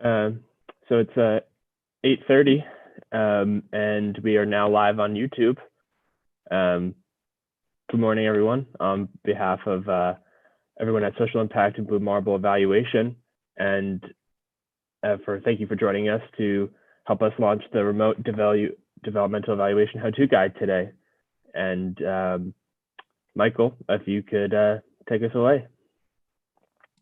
Um, so it's 8:30, and we are now live on YouTube. Um, Good morning, everyone. On behalf of everyone at Social Impact and Blue Marble Evaluation, and thank you for joining us to help us launch the remote developmental evaluation how-to guide today. And Michael, if you could take us away.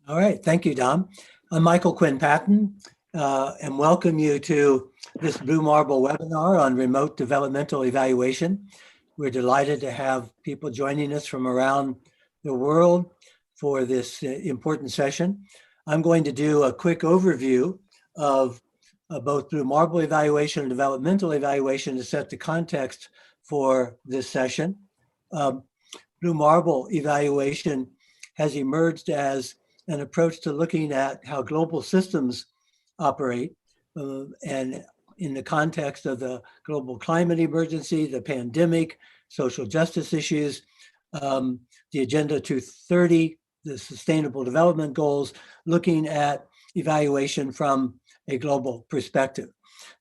All right, thank you, Dom. I'm Michael Quinn Patton, and welcome you to this Blue Marble webinar on remote developmental evaluation. We're delighted to have people joining us from around the world for this important session. I'm going to do a quick overview of both Blue Marble evaluation and developmental evaluation to set the context for this session. Blue Marble evaluation has emerged as an approach to looking at how global systems operate, and in the context of the global climate emergency, the pandemic, social justice issues, the Agenda 2030, the Sustainable Development Goals, looking at evaluation from a global perspective.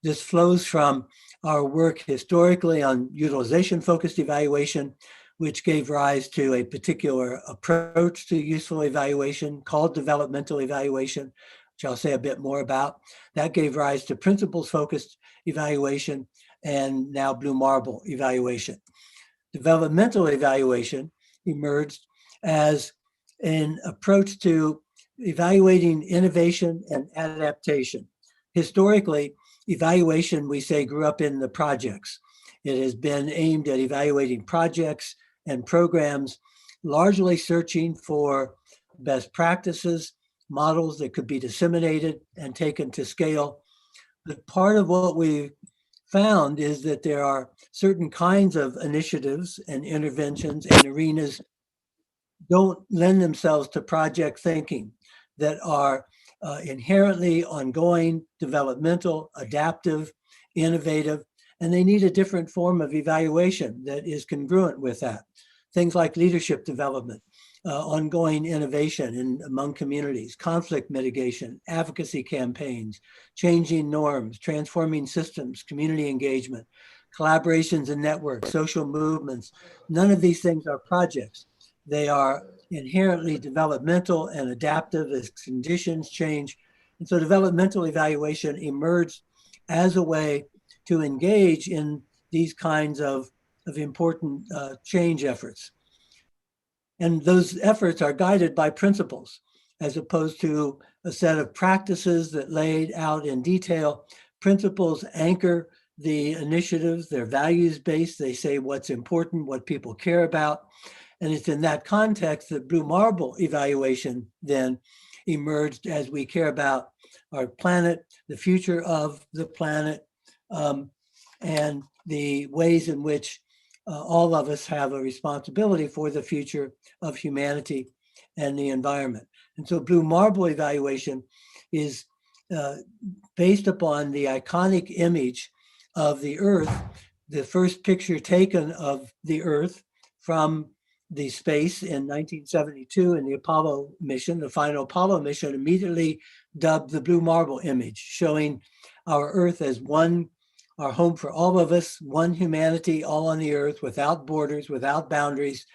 This flows from our work historically on utilization-focused evaluation, which gave rise to a particular approach to useful evaluation called developmental evaluation, which I'll say a bit more about. That gave rise to principles-focused evaluation and now Blue Marble evaluation. Developmental evaluation emerged as an approach to evaluating innovation and adaptation. Historically, evaluation, we say, grew up in the projects. It has been aimed at evaluating projects and programs, largely searching for best practices, models that could be disseminated and taken to scale. But part of what we found is that there are certain kinds of initiatives and interventions and arenas don't lend themselves to project thinking, that are inherently ongoing, developmental, adaptive, innovative, and they need a different form of evaluation that is congruent with that. Things like leadership development, ongoing innovation among communities, conflict mitigation, advocacy campaigns, changing norms, transforming systems, community engagement, collaborations and networks, social movements. None of these things are projects. They are inherently developmental and adaptive as conditions change. And so developmental evaluation emerged as a way to engage in these kinds of important change efforts. And those efforts are guided by principles, as opposed to a set of practices that laid out in detail. Principles anchor the initiatives, they're values-based, they say what's important, what people care about. And it's in that context that Blue Marble evaluation then emerged as we care about our planet, the future of the planet, and the ways in which all of us have a responsibility for the future of humanity and the environment. And so Blue Marble evaluation is based upon the iconic image of the Earth, the first picture taken of the Earth from the space in 1972 in the Apollo mission. The final Apollo mission immediately dubbed the Blue Marble image, showing our Earth as one, our home for all of us, one humanity, all on the Earth, without borders, without boundaries.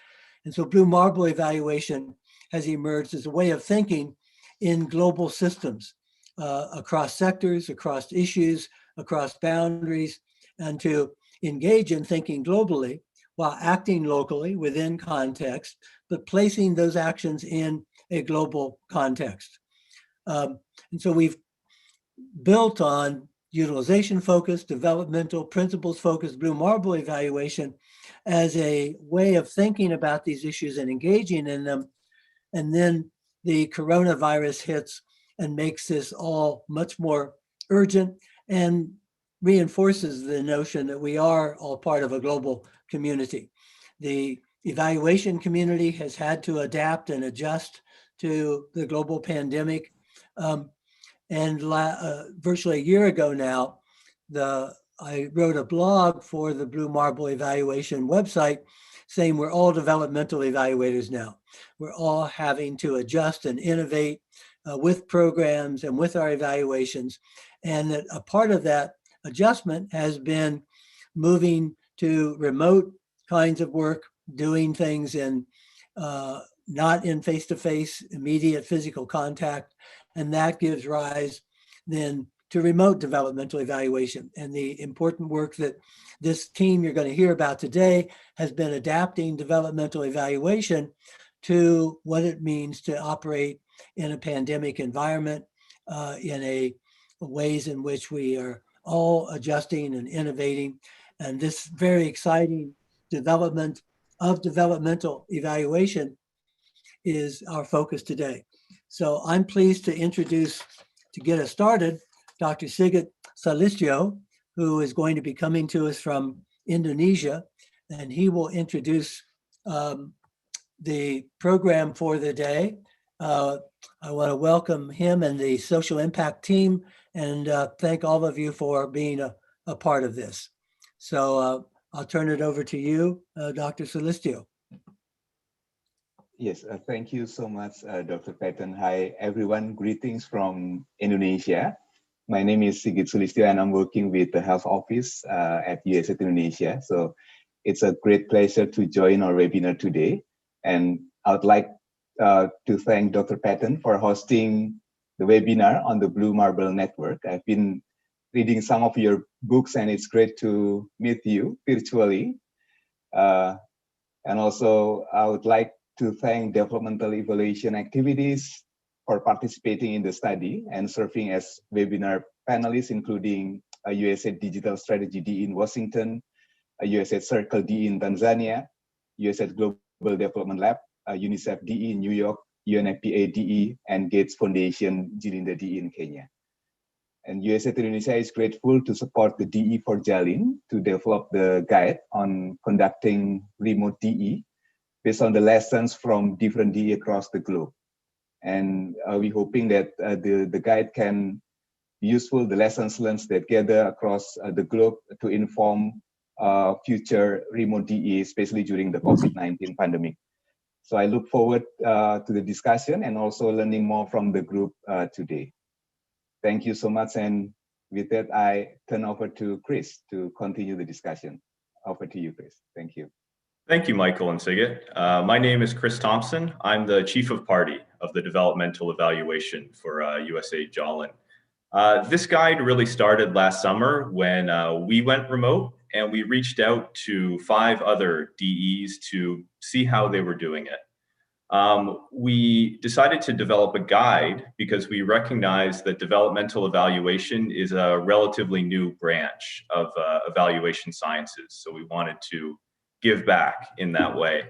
And so Blue Marble evaluation has emerged as a way of thinking in global systems, across sectors, across issues, across boundaries, and to engage in thinking globally while acting locally within context, but placing those actions in a global context. And so we've built on utilization-focused, developmental, principles-focused Blue Marble evaluation as a way of thinking about these issues and engaging in them. And then the coronavirus hits and makes this all much more urgent and reinforces the notion that we are all part of a global community. The evaluation community has had to adapt and adjust to the global pandemic. Virtually a year ago now, I wrote a blog for the Blue Marble evaluation website saying we're all developmental evaluators now. We're all having to adjust and innovate with programs and with our evaluations. And that a part of that adjustment has been moving to remote kinds of work, doing things in not in face-to-face immediate physical contact. And that gives rise then to remote developmental evaluation. And the important work that this team you're going to hear about today has been adapting developmental evaluation to what it means to operate in a pandemic environment, in a ways in which we are all adjusting and innovating. And this very exciting development of developmental evaluation is our focus today. So I'm pleased to introduce, to get us started, Dr. Sigit Sulistyo, who is going to be coming to us from Indonesia, and he will introduce the program for the day. I want to welcome him and the social impact team and thank all of you for being a part of this. So I'll turn it over to you, Dr. Sulistyo. Yes, thank you so much, Dr. Patton. Hi, everyone. Greetings from Indonesia. My name is Sigit Sulistyo, and I'm working with the Health Office at USAID Indonesia. So it's a great pleasure to join our webinar today. And I would like to thank Dr. Patton for hosting the webinar on the Blue Marble Network. I've been reading some of your books, and it's great to meet you virtually. And also, I would like to thank Developmental Evaluation Activities for participating in the study and serving as webinar panelists, including a USAID Digital Strategy D in Washington, a USAID Circle D in Tanzania, USAID Global Development Lab, UNICEF DE in New York, UNFPA DE, and Gates Foundation Jilinda DE in Kenya. And USAID Indonesia is grateful to support the DE for Jalin to develop the guide on conducting remote DE based on the lessons from different DE across the globe. And we're hoping that the guide can be useful, the lessons learned that gather across the globe to inform future remote DE, especially during the COVID-19 pandemic. So I look forward to the discussion and also learning more from the group today. Thank you so much. And with that, I turn over to Chris to continue the discussion. Over to you, Chris. Thank you. Thank you, Michael and Sigit. My name is Chris Thompson. I'm the Chief of Party of the Developmental Evaluation for USAID Jalin. This guide really started last summer when we went remote and we reached out to 5 other DEs to see how they were doing it. We decided to develop a guide because we recognize that developmental evaluation is a relatively new branch of evaluation sciences. So we wanted to give back in that way.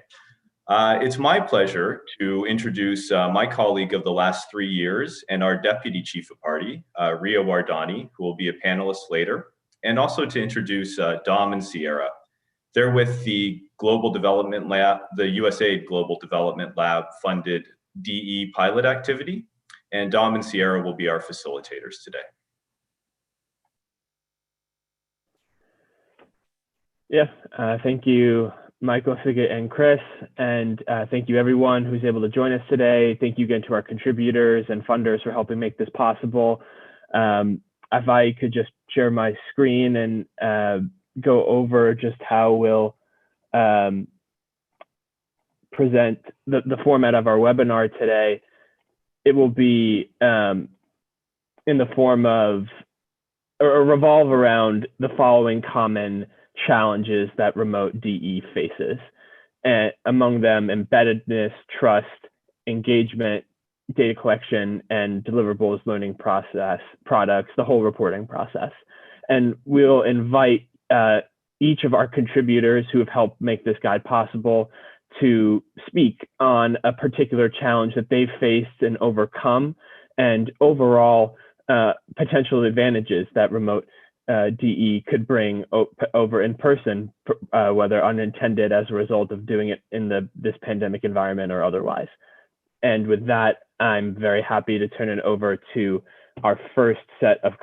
It's my pleasure to introduce my colleague of the last 3 years and our Deputy Chief of Party, Ria Wardani, who will be a panelist later, and also to introduce Dom and Sierra. They're with the Global Development Lab, the USAID Global Development Lab funded DE pilot activity, and Dom and Sierra will be our facilitators today. Yeah, thank you, Michael, Sigit, and Chris, and thank you everyone who's able to join us today. Thank you again to our contributors and funders for helping make this possible. If I could just share my screen and go over just how we'll present the format of our webinar today. It will be in the form of, or revolve around the following common challenges that remote DE faces. And among them, embeddedness, trust, engagement, data collection, and deliverables, learning process, products, the whole reporting process. And we'll invite each of our contributors who have helped make this guide possible to speak on a particular challenge that they've faced and overcome, and overall potential advantages that remote DE could bring over in person, whether unintended as a result of doing it in this pandemic environment or otherwise. And with that, I'm very happy to turn it over to our first set of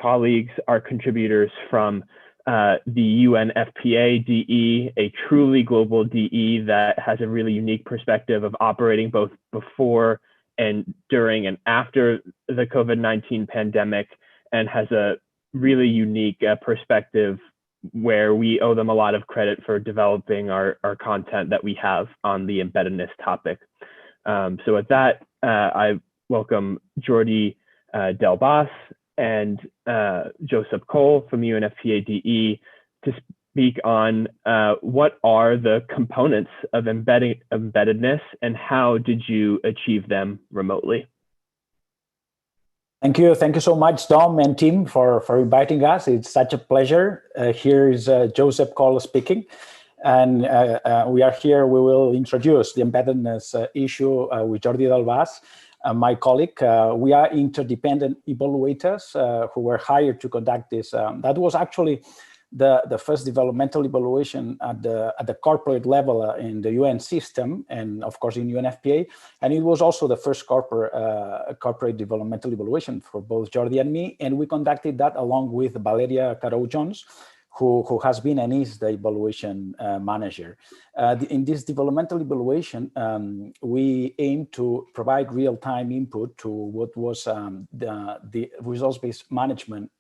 colleagues, our contributors from the UNFPA DE, a truly global DE that has a really unique perspective of operating both before and during and after the COVID-19 pandemic, and has a really unique perspective where we owe them a lot of credit for developing our content that we have on the embeddedness topic. So with that, I welcome Jordi Delbas and Joseph Cole from UNFPA-DE to speak on what are the components of embeddedness and how did you achieve them remotely? Thank you so much, Dom and team, for inviting us. It's such a pleasure. Here is Joseph Cole speaking. And we are here, we will introduce the embeddedness issue with Jordi Delbas, my colleague. We are interdependent evaluators who were hired to conduct this. That was actually the first developmental evaluation at the corporate level in the UN system, and of course in UNFPA. And it was also the first corporate developmental evaluation for both Jordi and me. And we conducted that along with Valeria Caro-Jones, who has been and is the evaluation manager. In this developmental evaluation, we aim to provide real-time input to what was the results-based management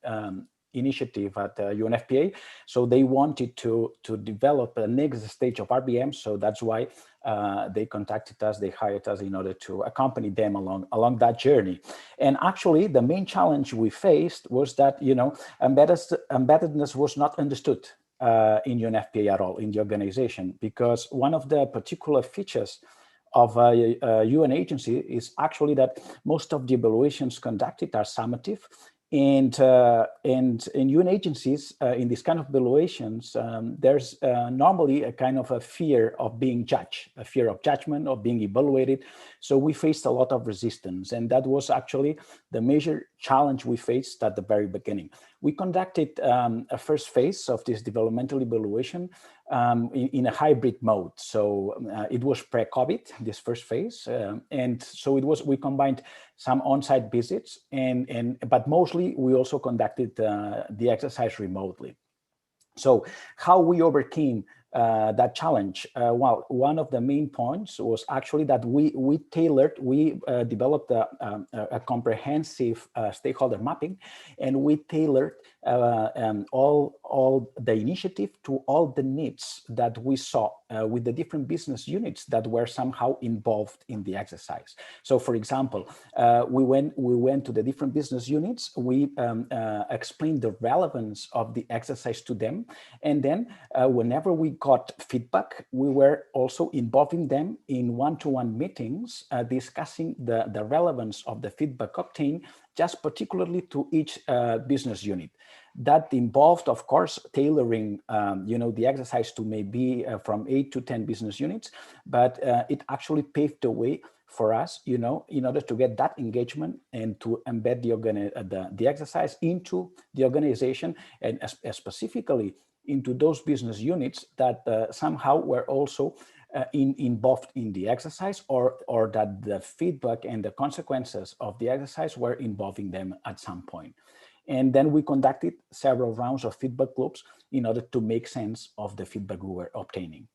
initiative at UNFPA. So they wanted to develop a next stage of RBM. So that's why they contacted us, they hired us in order to accompany them along that journey. And actually the main challenge we faced was that, embeddedness was not understood in UNFPA at all, in the organization, because one of the particular features of a UN agency is actually that most of the evaluations conducted are summative. And in UN agencies, in these kind of evaluations, there's normally a kind of a fear of being judged, a fear of judgment, of being evaluated. So we faced a lot of resistance, and that was actually the major challenge we faced at the very beginning. We conducted a first phase of this developmental evaluation in a hybrid mode. So it was pre-COVID, this first phase. And so we combined some on-site visits, but mostly we also conducted the exercise remotely. So how we overcame that challenge? Well, one of the main points was actually that we developed a comprehensive stakeholder mapping, and we tailored all the initiative to all the needs that we saw with the different business units that were somehow involved in the exercise. So, for example, we went to the different business units. We explained the relevance of the exercise to them, and then whenever we got feedback, we were also involving them in one-to-one meetings, discussing the relevance of the feedback obtained, just particularly to each business unit. That involved, of course, tailoring, the exercise to maybe from 8 to 10 business units, but it actually paved the way for us, in order to get that engagement and to embed the exercise into the organization, and specifically into those business units that somehow were also involved in the exercise, or that the feedback and the consequences of the exercise were involving them at some point. And then we conducted several rounds of feedback loops in order to make sense of the feedback we were obtaining.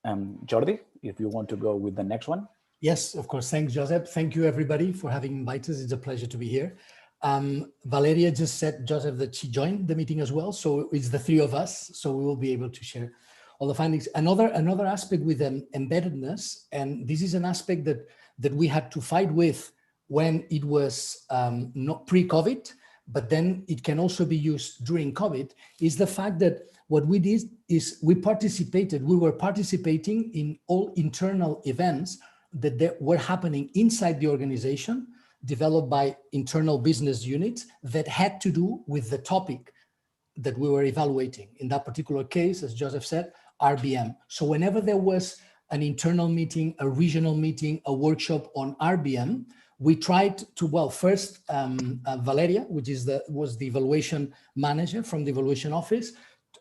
Jordi, if you want to go with the next one. Yes, of course. Thanks, Joseph. Thank you, everybody, for having invited us. It's a pleasure to be here. Valeria just said, Joseph, that she joined the meeting as well. So it's the three of us. So we will be able to share all the findings. Another aspect with embeddedness, and this is an aspect that we had to fight with when it was not pre-COVID, but then it can also be used during COVID, is the fact that what we did is we were participating in all internal events that were happening inside the organization, developed by internal business units that had to do with the topic that we were evaluating. In that particular case, as Joseph said, RBM. So whenever there was an internal meeting, a regional meeting, a workshop on RBM, we tried to, first Valeria, which was the evaluation manager from the evaluation office,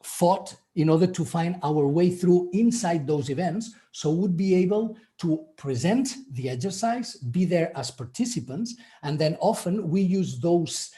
fought in order to find our way through inside those events, so we'd be able to present the exercise, be there as participants, and then often we use those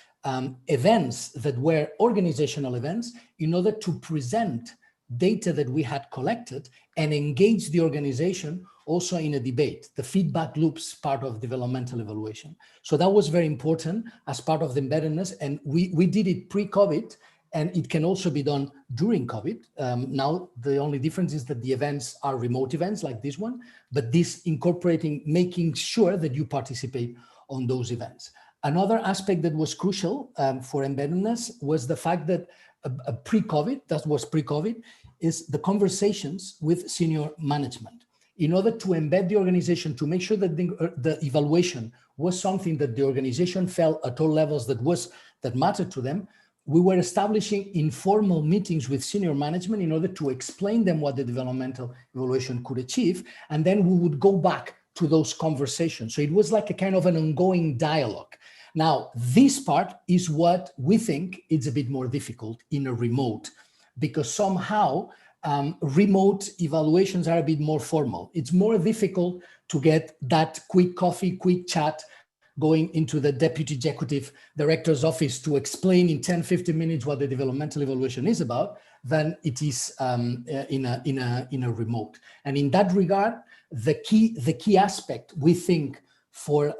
events that were organizational events in order to present data that we had collected and engage the organization also in a debate, the feedback loops part of developmental evaluation. So that was very important as part of the embeddedness. And we did it pre-COVID, and it can also be done during COVID. Now, the only difference is that the events are remote events like this one, but this incorporating, making sure that you participate on those events. Another aspect that was crucial for embeddedness was the fact that pre-COVID, is the conversations with senior management. In order to embed the organization, to make sure that the evaluation was something that the organization felt at all levels that mattered to them, we were establishing informal meetings with senior management in order to explain them what the developmental evaluation could achieve. And then we would go back to those conversations. So it was like a kind of an ongoing dialogue. Now, this part is what we think is a bit more difficult in a remote, because somehow remote evaluations are a bit more formal. It's more difficult to get that quick coffee, quick chat, going into the deputy executive director's office to explain in 10, 15 minutes what the developmental evaluation is about than it is in a remote. And in that regard, the key aspect we think for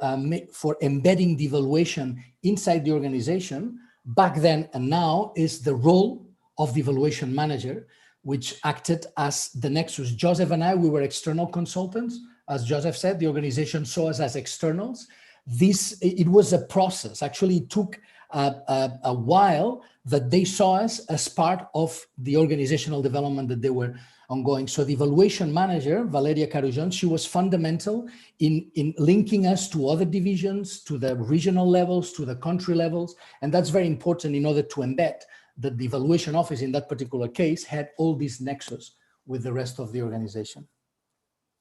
embedding the evaluation inside the organization back then and now is the role of the evaluation manager, which acted as the nexus. Joseph and I, we were external consultants. As Joseph said, the organization saw us as externals. It was a process. Actually, it took a while that they saw us as part of the organizational development that they were ongoing. So the evaluation manager, Valeria Carujon, she was fundamental in linking us to other divisions, to the regional levels, to the country levels. And that's very important in order to embed that the evaluation office in that particular case had all these nexus with the rest of the organization.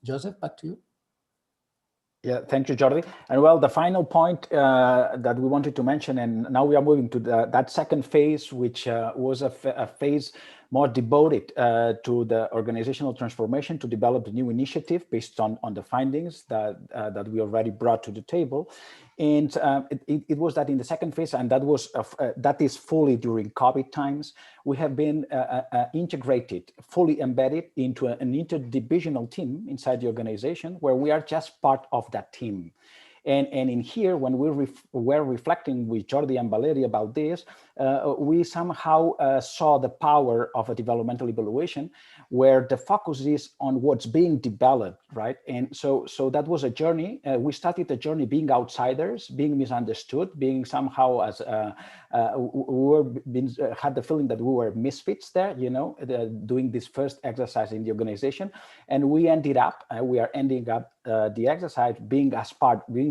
Joseph, back to you. Yeah, thank you, Jordi. And well, the final point that we wanted to mention, and now we are moving to that second phase, which was a phase more devoted to the organizational transformation to develop a new initiative based on the findings that we already brought to the table. And it was that in the second phase, and that is fully during COVID times, we have been integrated, fully embedded into an interdivisional team inside the organization where we are just part of that team. And in here, when we were reflecting with Jordi and Valeria about this, we somehow saw the power of a developmental evaluation where the focus is on what's being developed, right? And so that was a journey. We started the journey being outsiders, being misunderstood, being somehow as had the feeling that we were misfits there, you know, doing this first exercise in the organization. And we ended up, we are ending up the exercise being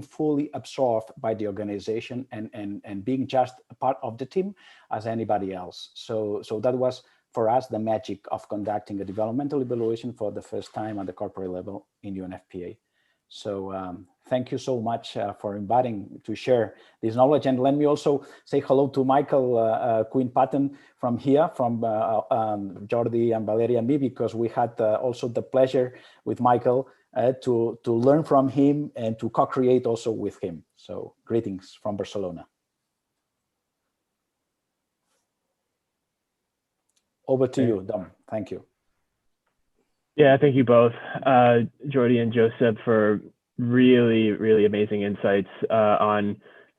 fully absorbed by the organization and being just a part of the team as anybody else. So that was for us the magic of conducting a developmental evaluation for the first time at the corporate level in UNFPA. So thank you so much for inviting to share this knowledge. And let me also say hello to Michael Quinn-Patton from here, from Jordi and Valeria and me, because we had also the pleasure with Michael to learn from him and to co-create also with him. So greetings from Barcelona. Over to you, Dom. Thank you. Yeah, thank you both, Jordi and Joseph, for really, really amazing insights on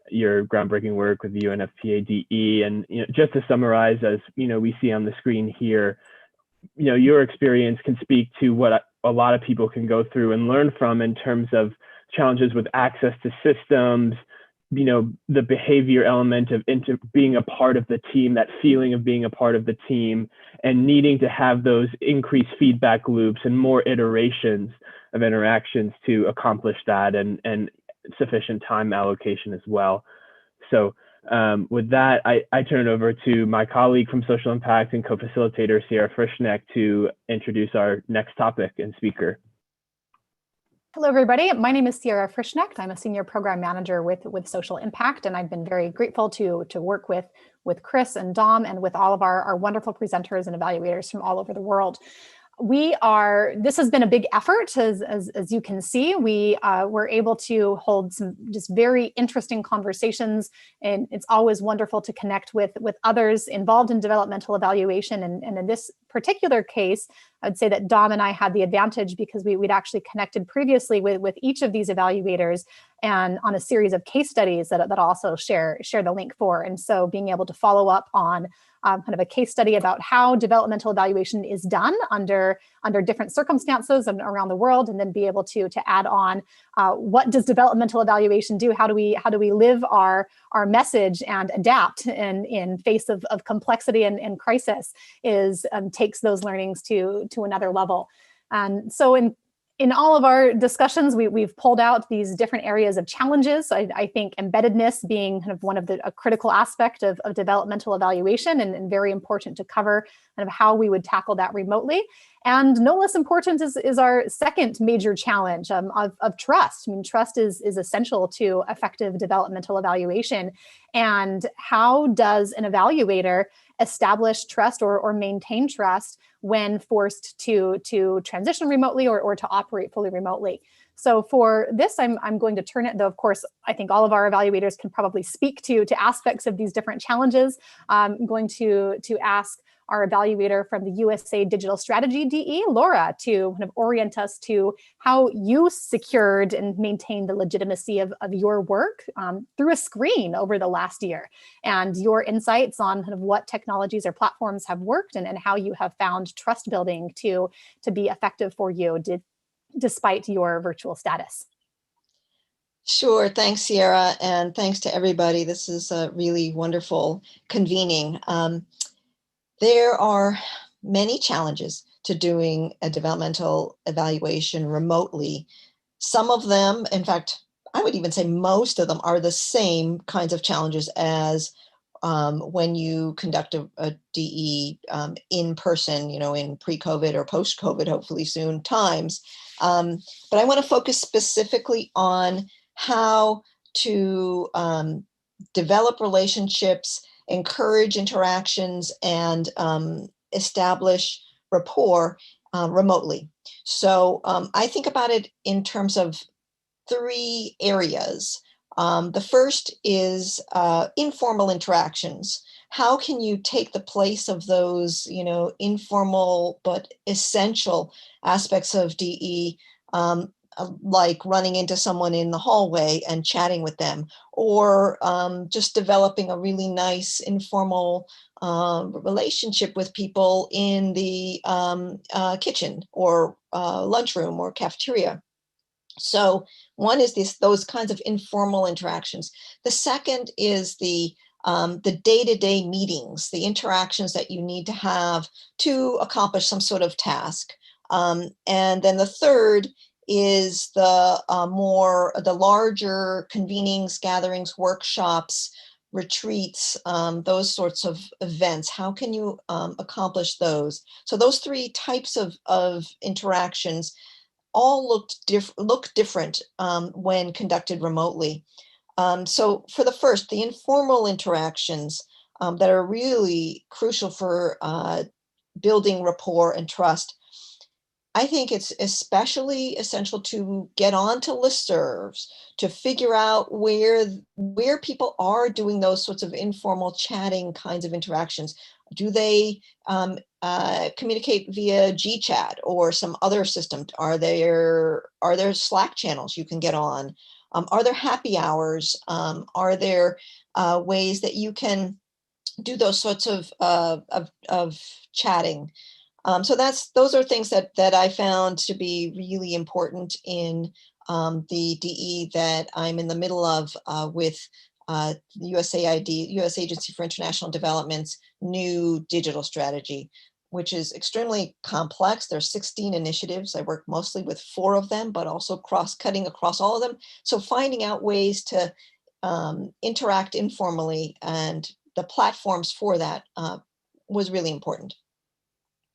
your groundbreaking work with the UNFPA DE. And just to summarize, as we see on the screen here, your experience can speak to what a lot of people can go through and learn from in terms of challenges with access to systems, the behavior element of being a part of the team, that feeling of being a part of the team, and needing to have those increased feedback loops and more iterations of interactions to accomplish that, and sufficient time allocation as well. So with that, I turn it over to my colleague from Social Impact and co-facilitator, Sierra Frischneck, to introduce our next topic and speaker. Hello, everybody. My name is Sierra Frischneck. I'm a senior program manager with Social Impact, and I've been very grateful to work with Chris and Dom and with all of our wonderful presenters and evaluators from all over the world. this has been a big effort, as you can see. We were able to hold some just very interesting conversations, and it's always wonderful to connect with others involved in developmental evaluation. And in this particular case, I'd say that Dom and I had the advantage because we'd actually connected previously with each of these evaluators and on a series of case studies that I'll also share the link for. And so being able to follow up on kind of a case study about how developmental evaluation is done under different circumstances and around the world, and then be able to add on what does developmental evaluation do? How do we live our message and adapt in face of complexity and crisis takes those learnings to another level. And so in all of our discussions, we've pulled out these different areas of challenges. I think embeddedness being kind of one of a critical aspect of developmental evaluation, and very important to cover kind of how we would tackle that remotely. And no less important is our second major challenge of trust. I mean, trust is essential to effective developmental evaluation. And how does an evaluator establish trust or maintain trust when forced to transition remotely or to operate fully remotely? So for this, I'm going to turn it, though, of course, I think all of our evaluators can probably speak to aspects of these different challenges. I'm going to ask our evaluator from the USA Digital Strategy DE, Laura, to kind of orient us to how you secured and maintained the legitimacy of your work through a screen over the last year, and your insights on kind of what technologies or platforms have worked and how you have found trust building to be effective for you despite your virtual status. Sure. Thanks, Sierra. And thanks to everybody. This is a really wonderful convening. There are many challenges to doing a developmental evaluation remotely. Some of them, in fact, I would even say most of them, are the same kinds of challenges as when you conduct a DE in person, in pre-COVID or post-COVID, hopefully soon times. But I want to focus specifically on how to develop relationships, encourage interactions, and establish rapport remotely. So I think about it in terms of three areas. The first is informal interactions. How can you take the place of those, informal but essential aspects of DE, like running into someone in the hallway and chatting with them, or just developing a really nice informal relationship with people in the kitchen or lunchroom or cafeteria. So one is those kinds of informal interactions. The second is the day-to-day meetings, the interactions that you need to have to accomplish some sort of task. And then the third is the larger convenings, gatherings, workshops, retreats, those sorts of events. How can you accomplish those? So those three types of interactions all look different when conducted remotely. So for the first, the informal interactions that are really crucial for building rapport and trust, I think it's especially essential to get onto listservs, to figure out where people are doing those sorts of informal chatting kinds of interactions. Do they communicate via GChat or some other system? Are there Slack channels you can get on? Are there happy hours? Are there ways that you can do those sorts of chatting? So those are things that I found to be really important in the DE that I'm in the middle of with the USAID, U.S. Agency for International Development's new digital strategy, which is extremely complex. There's 16 initiatives. I work mostly with 4 of them, but also cross-cutting across all of them. So finding out ways to interact informally and the platforms for that was really important.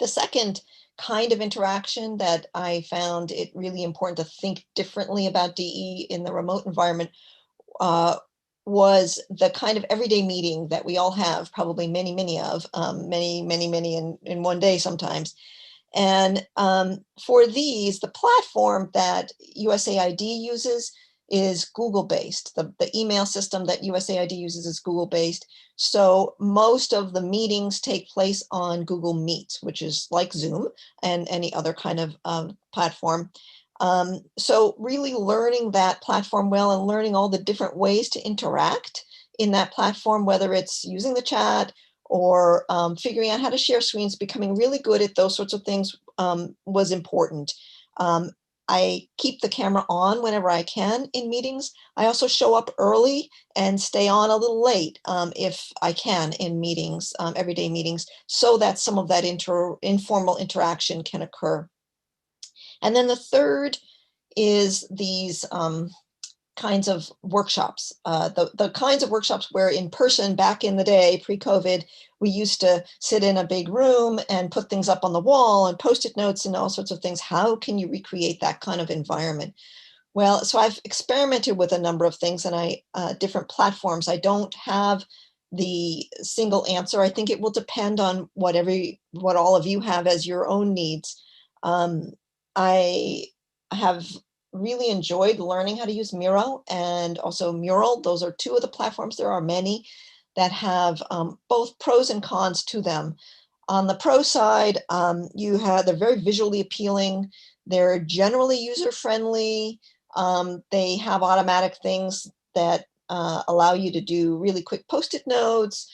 The second kind of interaction that I found it really important to think differently about DE in the remote environment was the kind of everyday meeting that we all have, probably many of, many in one day sometimes. And for these, the platform that USAID uses is Google-based. The email system that USAID uses is Google-based. So most of the meetings take place on Google Meet, which is like Zoom and any other kind of platform. So really learning that platform well and learning all the different ways to interact in that platform, whether it's using the chat or figuring out how to share screens, becoming really good at those sorts of things was important. I keep the camera on whenever I can in meetings. I also show up early and stay on a little late if I can in meetings, everyday meetings, so that some of that informal interaction can occur. And then the third is these kinds of workshops, the kinds of workshops where in person back in the day, pre-COVID, we used to sit in a big room and put things up on the wall and post-it notes and all sorts of things. How can you recreate that kind of environment? Well, so I've experimented with a number of things and different platforms. I don't have the single answer. I think it will depend on what all of you have as your own needs. I have really enjoyed learning how to use Miro and also Mural. Those are two of the platforms. There are many that have both pros and cons to them. On the pro side, they're very visually appealing. They're generally user-friendly. They have automatic things that allow you to do really quick post-it notes.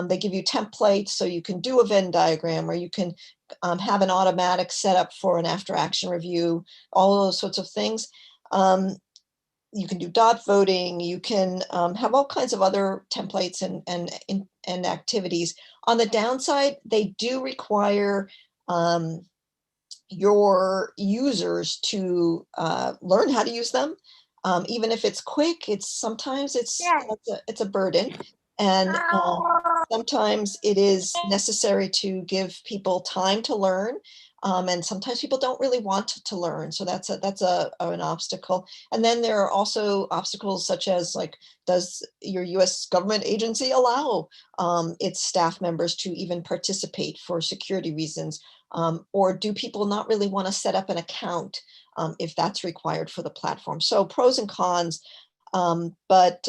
They give you templates so you can do a Venn diagram, or you can have an automatic setup for an after-action review, all of those sorts of things. You can do dot voting. You can have all kinds of other templates and activities. On the downside, they do require your users to learn how to use them. Even if it's quick, sometimes it's a burden, and sometimes it is necessary to give people time to learn. And sometimes people don't really want to learn, so that's an obstacle. And then there are also obstacles such as, like, does your U.S. government agency allow its staff members to even participate for security reasons? Or do people not really want to set up an account if that's required for the platform? So pros and cons. But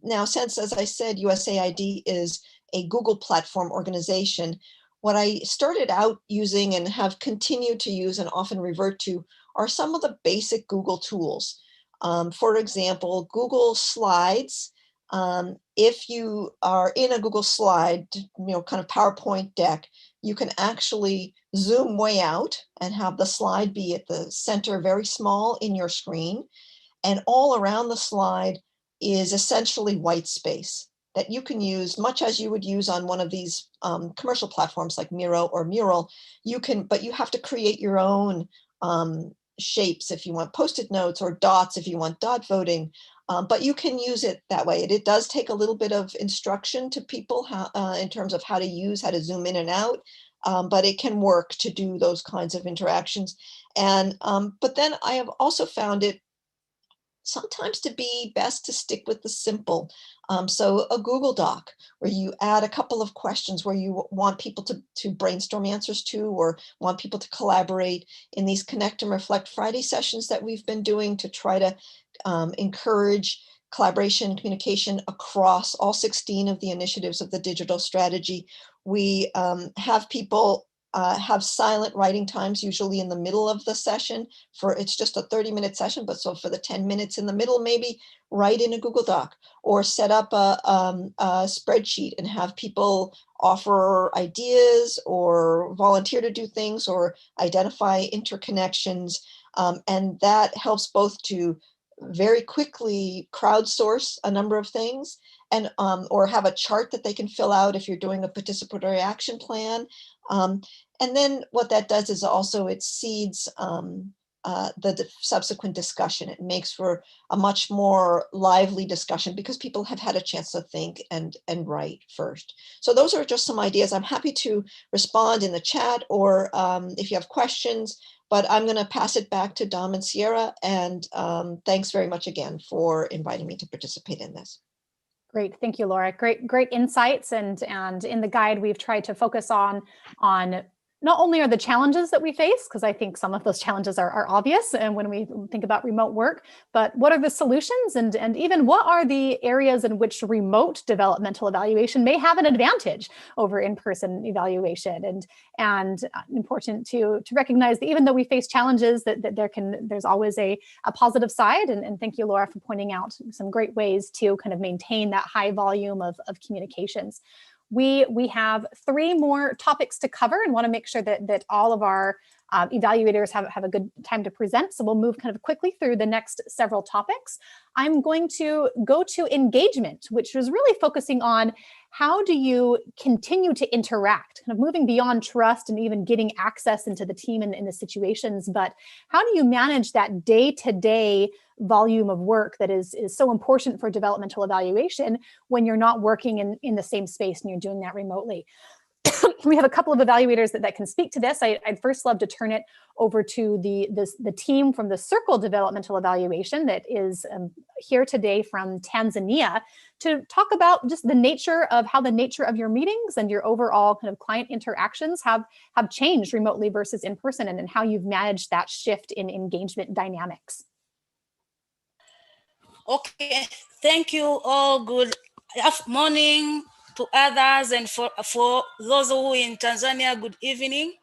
now, since, as I said, USAID is a Google platform organization, what I started out using and have continued to use and often revert to are some of the basic Google tools. For example, Google Slides. If you are in a Google slide, kind of PowerPoint deck, you can actually zoom way out and have the slide be at the center, very small in your screen. And all around the slide is essentially white space that you can use much as you would use on one of these commercial platforms like Miro or Mural. But you have to create your own shapes if you want post-it notes, or dots if you want dot voting. But you can use it that way. It does take a little bit of instruction to people in terms of how to zoom in and out, but it can work to do those kinds of interactions. And but then I have also found it sometimes to be best to stick with the simple. So a Google Doc where you add a couple of questions where you want people to brainstorm answers to, or want people to collaborate in these Connect and Reflect Friday sessions that we've been doing to try to encourage collaboration and communication across all 16 of the initiatives of the digital strategy. We have people have silent writing times, usually in the middle of the session. It's just a 30-minute session, but so for the 10 minutes in the middle, maybe write in a Google Doc, or set up a spreadsheet and have people offer ideas or volunteer to do things or identify interconnections. And that helps both to very quickly crowdsource a number of things, and or have a chart that they can fill out if you're doing a participatory action plan. And then what that does is also it seeds the subsequent discussion. It makes for a much more lively discussion because people have had a chance to think and write first. So those are just some ideas. I'm happy to respond in the chat, or if you have questions, but I'm going to pass it back to Dom and Sierra. And thanks very much again for inviting me to participate in this. Great, thank you, Laura. Great insights. And in the guide, we've tried to focus on not only are the challenges that we face, because I think some of those challenges are obvious and when we think about remote work, but what are the solutions and even what are the areas in which remote developmental evaluation may have an advantage over in-person evaluation, and important to recognize that even though we face challenges, that there's always a positive side, and thank you, Laura, for pointing out some great ways to kind of maintain that high volume of communications. We have 3 more topics to cover and want to make sure that all of our evaluators have a good time to present. So we'll move kind of quickly through the next several topics. I'm going to go to engagement, which is really focusing on how do you continue to interact, kind of moving beyond trust and even getting access into the team and in the situations, but how do you manage that day-to-day volume of work that is so important for developmental evaluation when you're not working in the same space and you're doing that remotely? We have a couple of evaluators that can speak to this. I'd first love to turn it over to the team from the Circle Developmental Evaluation that is here today from Tanzania to talk about just the nature of how the nature of your meetings and your overall kind of client interactions have changed remotely versus in person, and how you've managed that shift in engagement dynamics. Okay, thank you all. Good morning to others, and for those who are in Tanzania, good evening.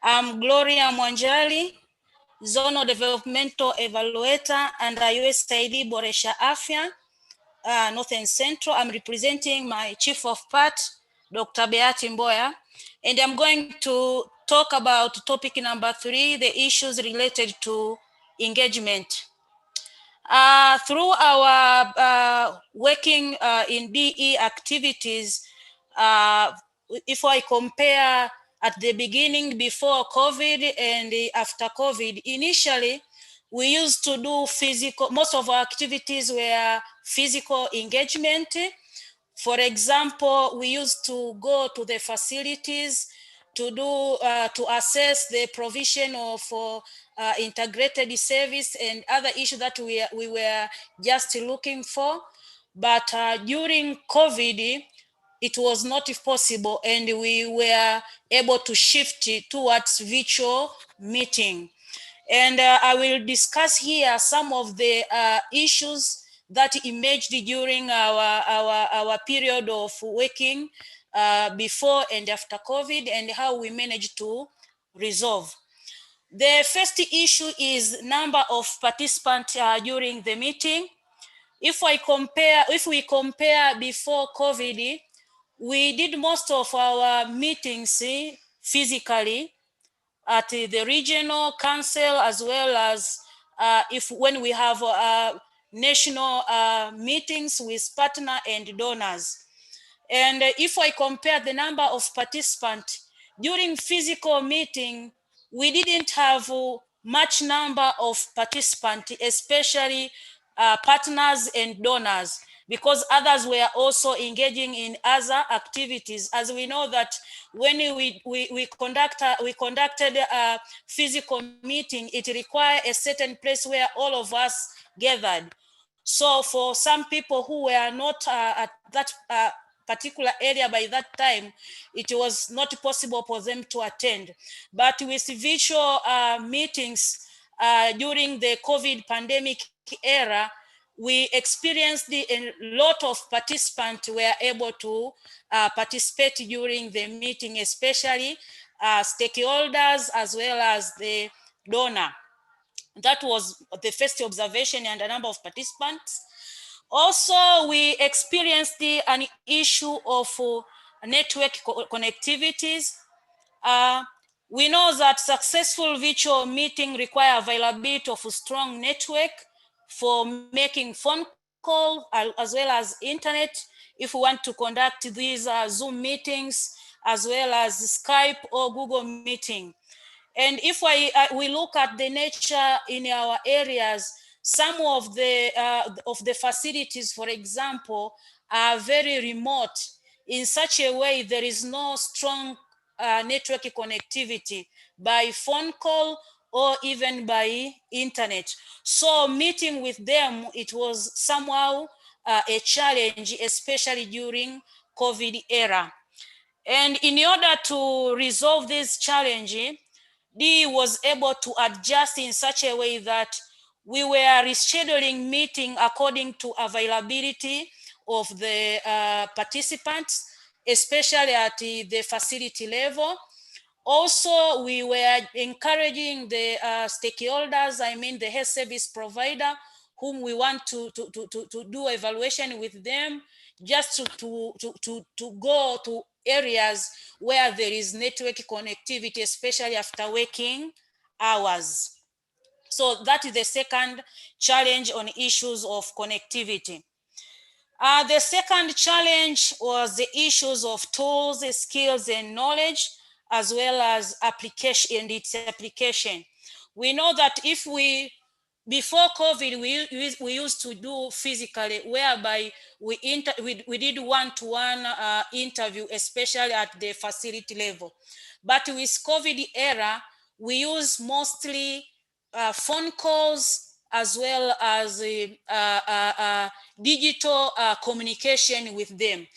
I'm Gloria Mwanjali, Zonal Developmental Evaluator under USAID Boresha Afya, North and Central. I'm representing my Chief of Part, Dr. Beati Mboya, and I'm going to talk about topic number 3, the issues related to engagement. Through our working in DE activities, if I compare at the beginning before COVID and after COVID, initially we used to do physical, most of our activities were physical engagement. For example, we used to go to the facilities to assess the provision of integrated service and other issues that we were just looking for. But during COVID, it was not possible, and we were able to shift towards virtual meeting. And I will discuss here some of the issues that emerged during our period of working before and after COVID, and how we managed to resolve. The first issue is number of participants during the meeting. If we compare before COVID, we did most of our meetings physically at the regional council, as well as when we have national meetings with partner and donors. And if I compare the number of participants during physical meeting, we didn't have much number of participants, especially partners and donors, because others were also engaging in other activities. As we know that when we conducted a physical meeting, it required a certain place where all of us gathered. So for some people who were not at that particular area by that time, it was not possible for them to attend. But with virtual meetings during the COVID pandemic era, we experienced a lot of participants were able to participate during the meeting, especially stakeholders as well as the donor. That was the first observation, and a number of participants. Also, we experienced an issue of network connectivities. We know that successful virtual meeting require availability of a strong network for making phone call as well as internet if we want to conduct these Zoom meetings, as well as Skype or Google meeting. And if we look at the nature in our areas, some of the facilities, for example, are very remote in such a way there is no strong network connectivity by phone call or even by internet. So meeting with them, it was somehow a challenge, especially during COVID era. And in order to resolve this challenge, DE was able to adjust in such a way that we were rescheduling meeting according to availability of the participants, especially at the facility level. Also, we were encouraging the stakeholders, I mean the health service provider, whom we want to do evaluation with them, just to go to areas where there is network connectivity, especially after working hours. So that is the second challenge on issues of connectivity. The second challenge was the issues of tools, skills, and knowledge, as well as application and its application. We know that if we, before COVID, we used to do physically, whereby we did one-to-one interview, especially at the facility level. But with COVID era, we use mostly phone calls, as well as digital communication with them.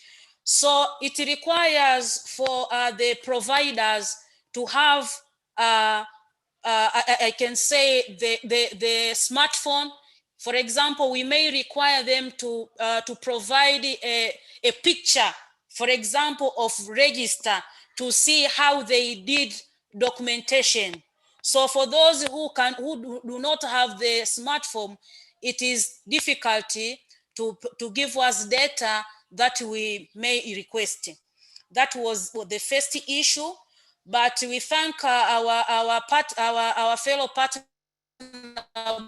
So it requires for the providers to have, I can say, the smartphone. For example, we may require them to provide a picture, for example, of register to see how they did documentation. So for those who do not have the smartphone, it is difficulty to give us data that we may request. That was the first issue, but we thank our fellow partner,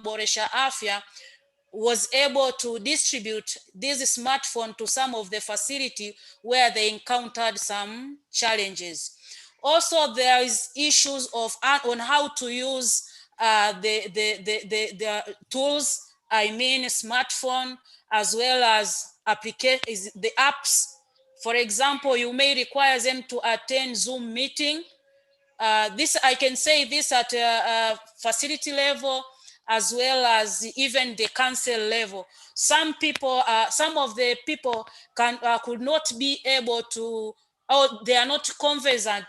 Boresha Afya, was able to distribute this smartphone to some of the facility where they encountered some challenges. Also, there is issues of on how to use the tools, I mean smartphone, as well as the apps. For example, you may require them to attend Zoom meeting. This, I can say this at facility level, as well as even the council level. Some people, some of the people could not be able to, or they are not conversant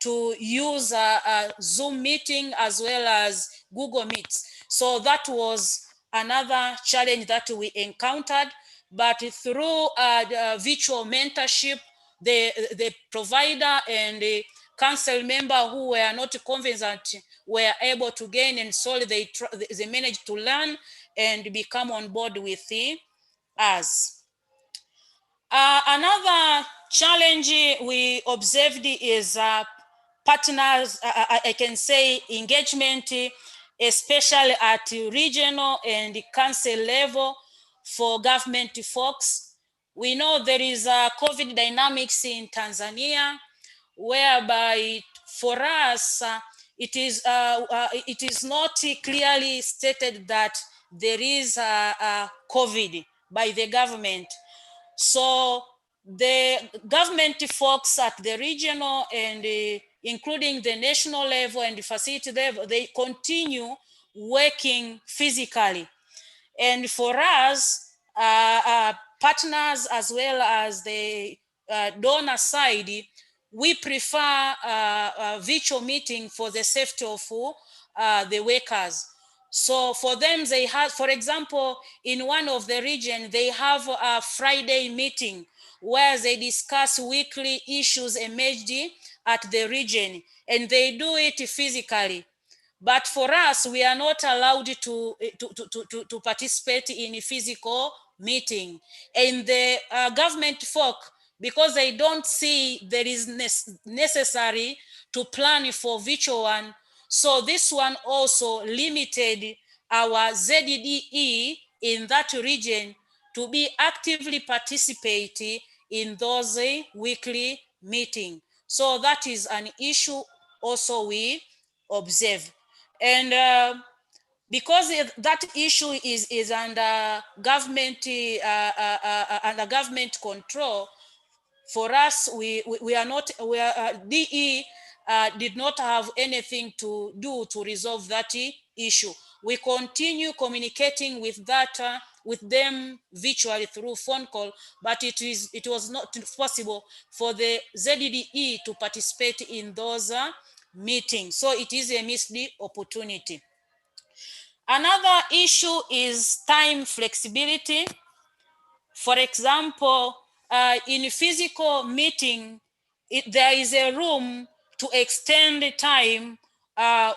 to use a Zoom meeting as well as Google Meets. So that was another challenge that we encountered. But through virtual mentorship, the provider and the council member who were not conversant were able to gain, and slowly they managed to learn and become on board with us. Another challenge we observed is partners, I can say engagement, especially at regional and council level for government folks. We know there is a COVID dynamics in Tanzania, whereby for us, it is not clearly stated that there is a COVID by the government. So the government folks at the regional and including the national level and the facility level, they continue working physically. And for us, partners as well as the donor side, we prefer a virtual meeting for the safety of the workers. So for them, they have, for example, in one of the region, they have a Friday meeting where they discuss weekly issues emerged at the region, and they do it physically. But for us, we are not allowed to participate in a physical meeting. And the government folk, because they don't see there is necessary to plan for virtual one, so this one also limited our ZDE in that region to be actively participating in those weekly meetings. So that is an issue also we observe. And because that issue is under government control, for us, we are not, DE did not have anything to do to resolve that issue. We continue communicating with that with them virtually through phone call, but it was not possible for the ZDE to participate in those meetings. So it is a missed opportunity. Another issue is time flexibility. For example, in physical meeting, there is a room to extend the time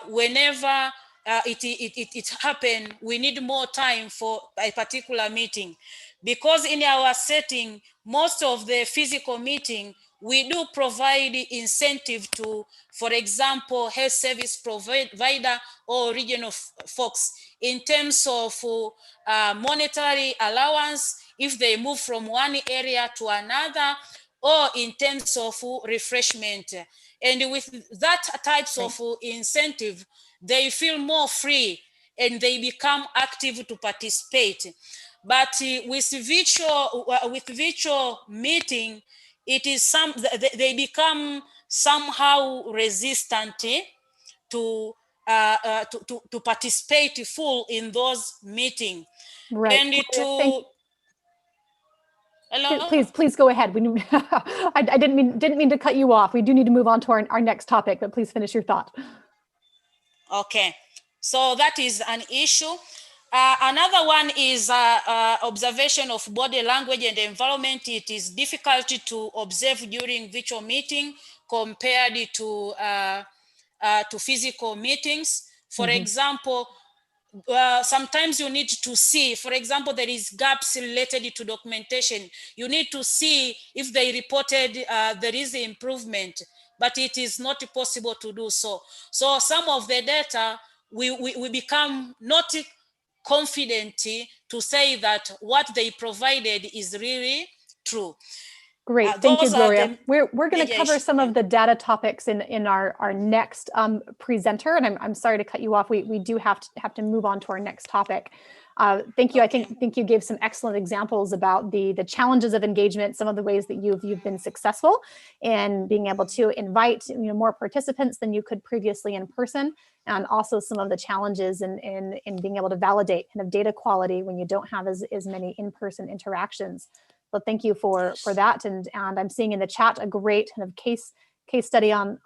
whenever it happens. We need more time for a particular meeting, because in our setting, most of the physical meeting, we do provide incentive to, for example, health service provider or regional folks in terms of monetary allowance if they move from one area to another, or in terms of refreshment. And with that types of incentive, they feel more free and they become active to participate. But with virtual meeting, it is they become somehow resistant to participate full in those meetings. Right. And Gloria, hello? Please go ahead. I didn't mean to cut you off. We do need to move on to our next topic, but please finish your thought. Okay, so that is an issue. Another one is observation of body language and environment. It is difficult to observe during virtual meeting compared to physical meetings. For example, sometimes you need to see, for example, there is gaps related to documentation. You need to see if they reported there is improvement, but it is not possible to do so. So some of the data, we become not confident to say that what they provided is really true. Great, thank you, Gloria. We're going to cover some of the data topics in our next presenter, and I'm sorry to cut you off. We do have to move on to our next topic. Thank you. Okay. I think you gave some excellent examples about the challenges of engagement, some of the ways that you've been successful in being able to invite more participants than you could previously in person, and also some of the challenges in being able to validate kind of data quality when you don't have as many in-person interactions. So thank you for that, and I'm seeing in the chat a great kind of case study from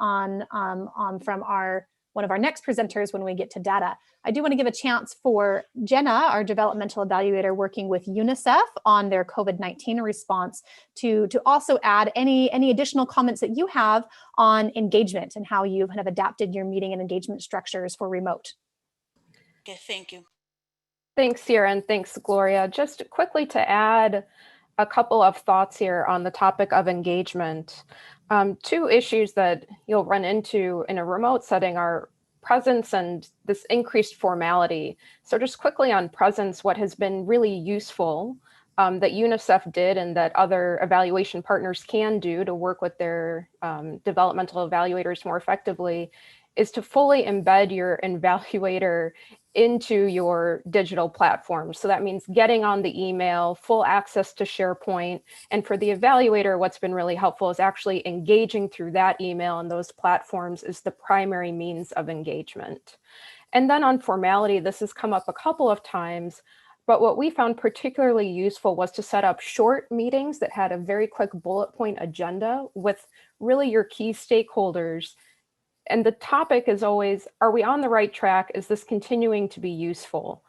one of our next presenters when we get to data. I do want to give a chance for Jenna, our developmental evaluator working with UNICEF on their COVID-19 response, to also add any additional comments that you have on engagement and how you kind of adapted your meeting and engagement structures for remote. Okay, thank you. Thanks, Sierra, and thanks, Gloria. Just quickly to add a couple of thoughts here on the topic of engagement. Two issues that you'll run into in a remote setting are presence and this increased formality. So just quickly on presence, what has been really useful that UNICEF did and that other evaluation partners can do to work with their developmental evaluators more effectively is to fully embed your evaluator into your digital platform. So that means getting on the email, full access to SharePoint. And for the evaluator, what's been really helpful is actually engaging through that email and those platforms is the primary means of engagement. And then on formality, this has come up a couple of times, but what we found particularly useful was to set up short meetings that had a very quick bullet point agenda with really your key stakeholders. And the topic is always, are we on the right track? Is this continuing to be useful?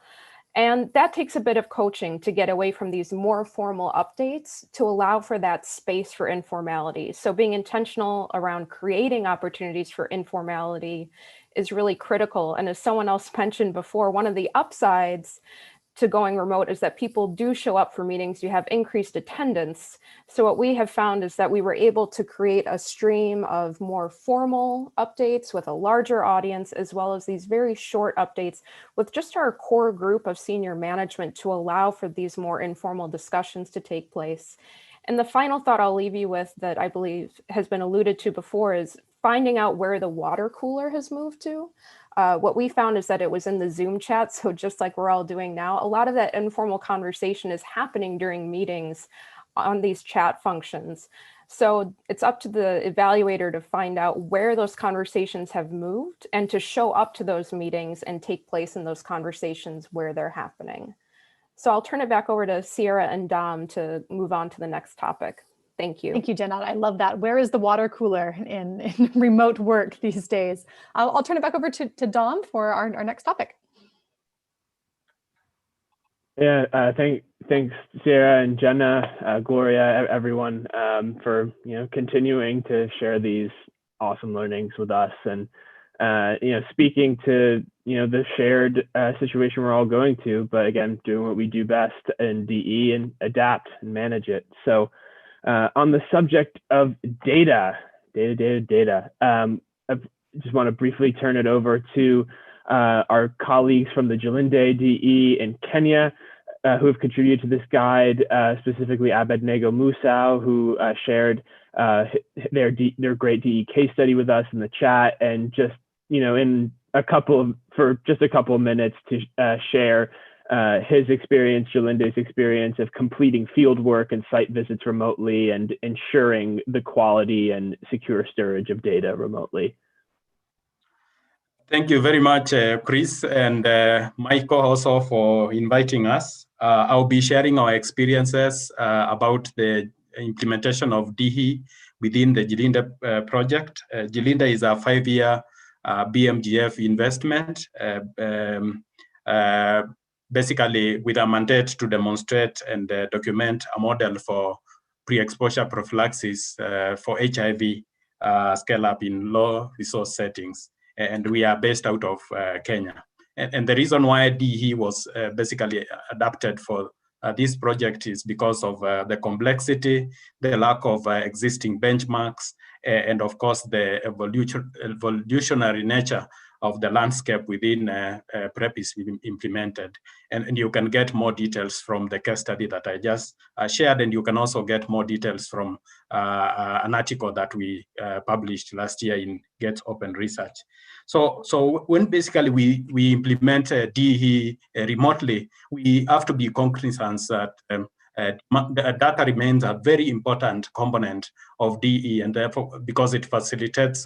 And that takes a bit of coaching to get away from these more formal updates to allow for that space for informality. So being intentional around creating opportunities for informality is really critical. And as someone else mentioned before, one of the upsides to going remote is that people do show up for meetings, you have increased attendance. So what we have found is that we were able to create a stream of more formal updates with a larger audience, as well as these very short updates with just our core group of senior management to allow for these more informal discussions to take place. And the final thought I'll leave you with that I believe has been alluded to before is finding out where the water cooler has moved to. What we found is that it was in the Zoom chat. So just like we're all doing now, a lot of that informal conversation is happening during meetings on these chat functions. So it's up to the evaluator to find out where those conversations have moved and to show up to those meetings and take place in those conversations where they're happening. So I'll turn it back over to Sierra and Dom to move on to the next topic. Thank you. Thank you, Jenna. I love that. Where is the water cooler in remote work these days? I'll turn it back over to Dom for our next topic. Yeah, thanks Sarah and Jenna, Gloria, everyone, for continuing to share these awesome learnings with us, and speaking to the shared situation we're all going to, but again, doing what we do best in DE and adapt and manage it. So on the subject of data, I just want to briefly turn it over to our colleagues from the Jalinde DE in Kenya, who have contributed to this guide, specifically Abednego Musau, who shared their great DE case study with us in the chat, and just in a couple of minutes to share his experience, Jalinde's experience of completing field work and site visits remotely and ensuring the quality and secure storage of data remotely. Thank you very much, Chris and Michael, also for inviting us. I'll be sharing our experiences about the implementation of DE within the Jalinde project. Jalinde is a 5-year BMGF investment, basically with a mandate to demonstrate and document a model for pre-exposure prophylaxis for HIV scale-up in low resource settings. And we are based out of Kenya. And the reason why DE was basically adapted for this project is because of the complexity, the lack of existing benchmarks, and of course the evolutionary nature of the landscape within PrEP is implemented. And you can get more details from the case study that I just shared, and you can also get more details from an article that we published last year in Get Open Research. So when basically we implement DE remotely, we have to be cognizant that data remains a very important component of DE, and therefore, because it facilitates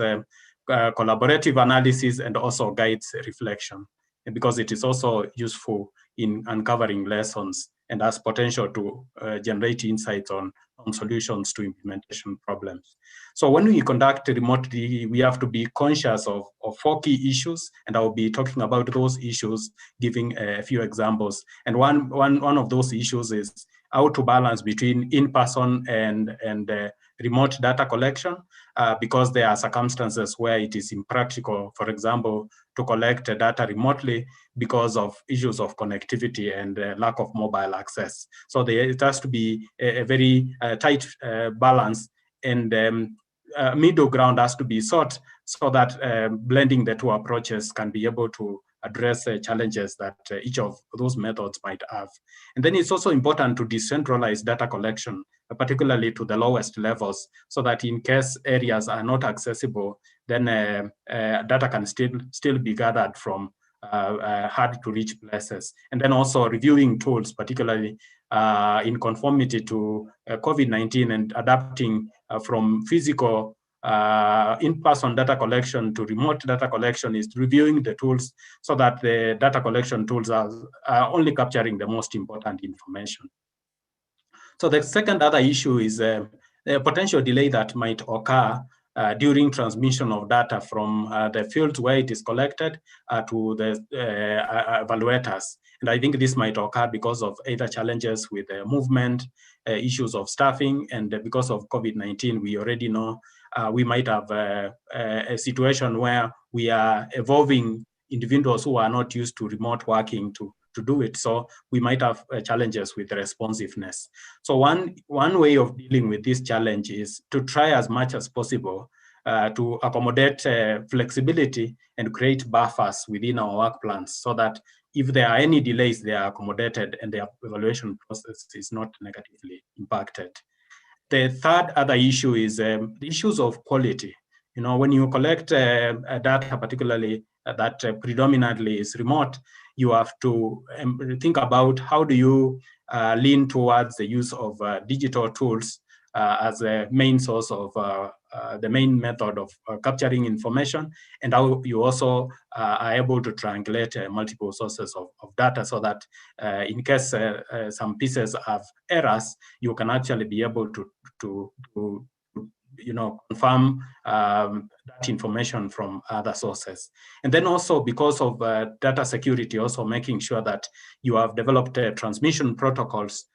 collaborative analysis and also guides reflection, and because it is also useful in uncovering lessons and has potential to generate insights on solutions to implementation problems. So when we conduct remote DE, we have to be conscious of 4 key issues, and I will be talking about those issues, giving a few examples. And one of those issues is how to balance between in-person and remote data collection, because there are circumstances where it is impractical, for example, to collect data remotely because of issues of connectivity and lack of mobile access. So it has to be a very tight balance, and middle ground has to be sought so that blending the 2 approaches can be able to address challenges that each of those methods might have. And then it's also important to decentralize data collection, particularly to the lowest levels, so that in case areas are not accessible, then data can still be gathered from hard to reach places. And then also reviewing tools, particularly in conformity to COVID-19, and adapting from physical in-person data collection to remote data collection is reviewing the tools so that the data collection tools are only capturing the most important information. So the second other issue is the potential delay that might occur during transmission of data from the fields where it is collected to the evaluators. And I think this might occur because of either challenges with movement, issues of staffing, and because of COVID-19, we already know we might have a situation where we are evolving individuals who are not used to remote working to do it. So we might have challenges with responsiveness. So one way of dealing with this challenge is to try as much as possible to accommodate flexibility and create buffers within our work plans, so that if there are any delays, they are accommodated and the evaluation process is not negatively impacted. The third other issue is the issues of quality. When you collect data, particularly that predominantly is remote, you have to think about how do you lean towards the use of digital tools as a main source of the main method of capturing information, and how you also are able to triangulate multiple sources of data, so that in case some pieces have errors, you can actually be able to confirm that information from other sources. And then also, because of data security, also making sure that you have developed transmission protocols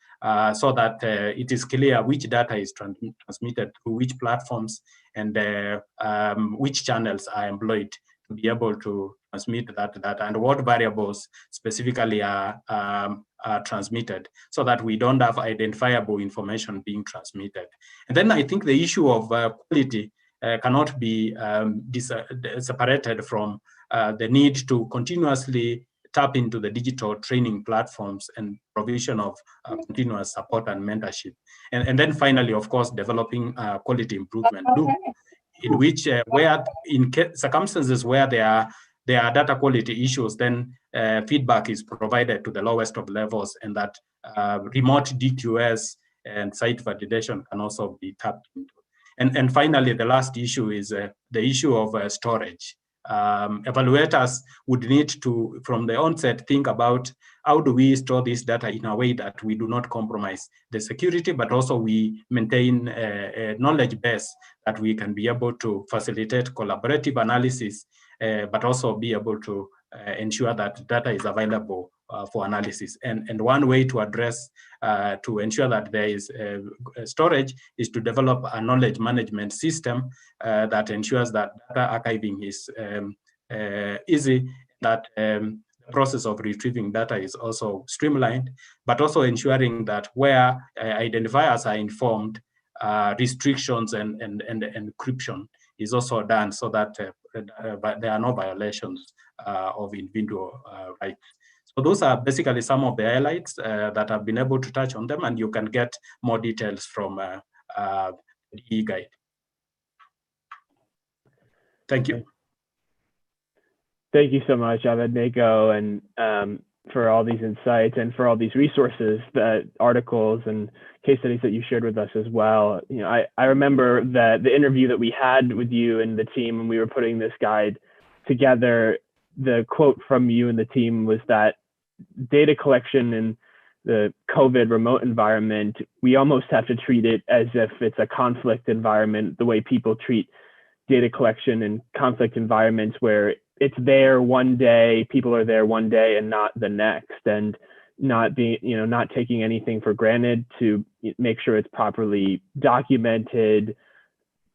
so that it is clear which data is transmitted through which platforms, and which channels are employed to be able to transmit that data, and what variables specifically are transmitted, so that we don't have identifiable information being transmitted. And then I think the issue of quality cannot be separated from the need to continuously tap into the digital training platforms and provision of continuous support and mentorship. And then finally, of course, developing quality improvement loop, in which where in circumstances where there are data quality issues, then feedback is provided to the lowest of levels, and that remote DQS and site validation can also be tapped into. And finally, the last issue is the issue of storage. Evaluators would need to, from the onset, think about how do we store this data in a way that we do not compromise the security, but also we maintain a knowledge base that we can be able to facilitate collaborative analysis, but also be able to ensure that data is available for analysis. And one way to address, to ensure that there is storage, is to develop a knowledge management system that ensures that data archiving is easy, that the process of retrieving data is also streamlined, but also ensuring that where identifiers are informed, restrictions and encryption is also done, so that there are no violations of individual rights. So those are basically some of the highlights that I've been able to touch on them, and you can get more details from the e-guide. Thank you. Thank you so much, Abednego, and for all these insights and for all these resources, the articles and case studies that you shared with us as well. You know, I remember that the interview that we had with you and the team when we were putting this guide together, the quote from you and the team was that data collection in the COVID remote environment, we almost have to treat it as if it's a conflict environment, the way people treat data collection in conflict environments, where it's there one day, people are there one day and not the next, and not being, not taking anything for granted, to make sure it's properly documented,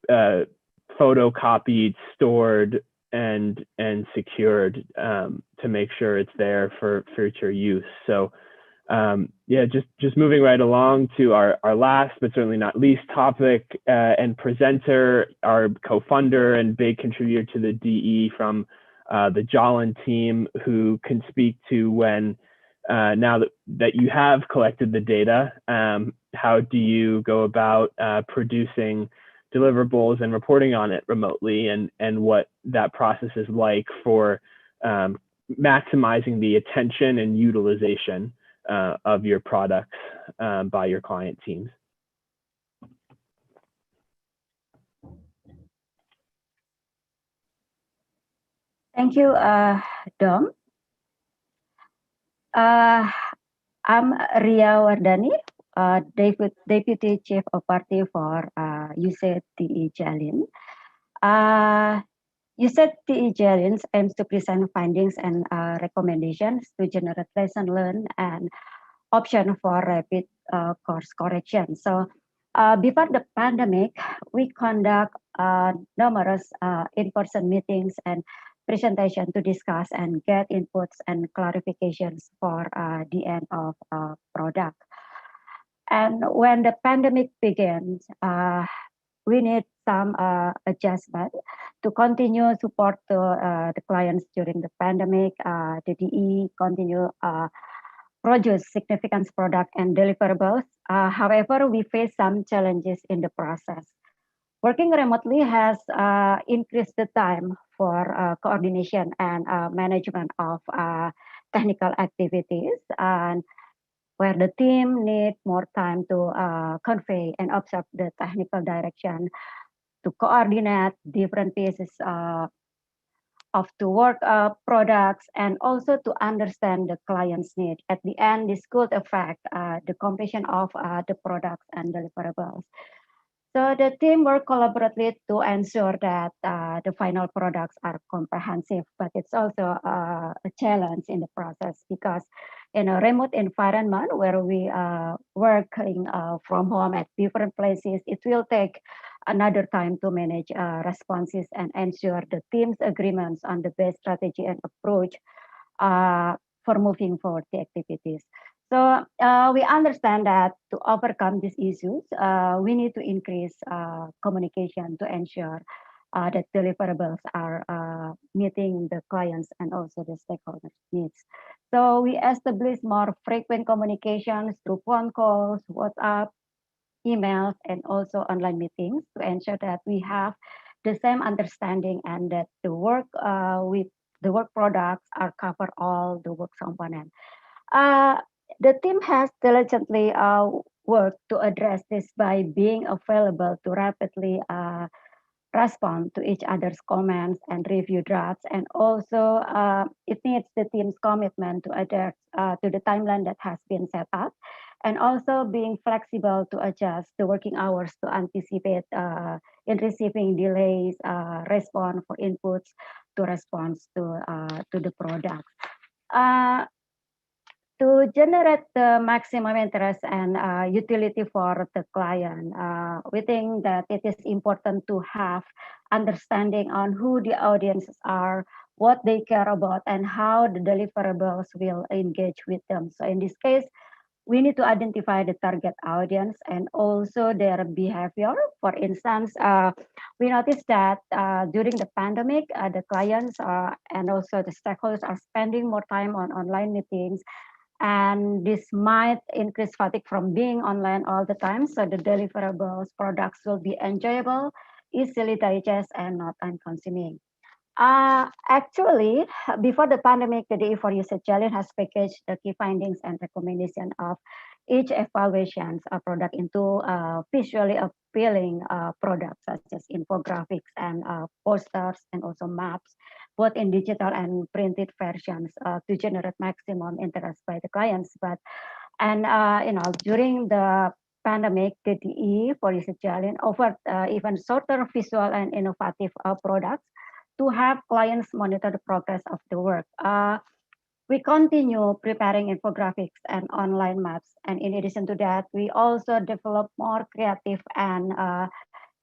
photocopied, stored, and secured, to make sure it's there for future use. So yeah, just moving right along to our last but certainly not least topic and presenter, our co-funder and big contributor to the DE from the Jolin team, who can speak to when now that you have collected the data, how do you go about producing deliverables and reporting on it remotely, and what that process is like for maximizing the attention and utilization of your products by your client teams. Thank you, Dom. I'm Ria Wardani, Deputy Chief of Party for UCTE Jalin. UCTE Jalin aims to present findings and recommendations to generate lesson learned and option for rapid course correction. So before the pandemic, we conduct numerous in-person meetings and presentation to discuss and get inputs and clarifications for the end of product. And when the pandemic begins, we need some adjustment to continue support to the clients during the pandemic. The DE continue produce significant product and deliverables. However, we face some challenges in the process. Working remotely has increased the time for coordination and management of technical activities, and where the team need more time to convey and observe the technical direction to coordinate different pieces of the work products, and also to understand the client's need. At the end, this could affect the completion of the products and deliverables. So the team work collaboratively to ensure that the final products are comprehensive, but it's also a challenge in the process because in a remote environment where we are working from home at different places, it will take another time to manage responses and ensure the team's agreements on the best strategy and approach for moving forward the activities. So we understand that to overcome these issues, we need to increase communication to ensure that deliverables are meeting the clients and also the stakeholders' needs. So we establish more frequent communications through phone calls, WhatsApp, emails, and also online meetings to ensure that we have the same understanding and that the work with the work products are cover all the work components. The team has diligently worked to address this by being available to rapidly respond to each other's comments and review drafts. And also it needs the team's commitment to adhere to the timeline that has been set up, and also being flexible to adjust the working hours to anticipate in receiving delays, respond for inputs to response to the products. To generate the maximum interest and utility for the client, we think that it is important to have understanding on who the audiences are, what they care about, and how the deliverables will engage with them. So in this case, we need to identify the target audience and also their behavior. For instance, we noticed that during the pandemic, the clients and also the stakeholders are spending more time on online meetings, and this might increase fatigue from being online all the time. So the deliverables products will be enjoyable, easily digest, and not time-consuming. Actually, before the pandemic, the DE for Usage Challenge has packaged the key findings and recommendations of each evaluations product into visually appealing products such as infographics and posters and also maps, both in digital and printed versions to generate maximum interest by the clients. During the pandemic, the DE for Usage Challenge offered even shorter visual and innovative products to have clients monitor the progress of the work. We continue preparing infographics and online maps. And in addition to that, we also develop more creative and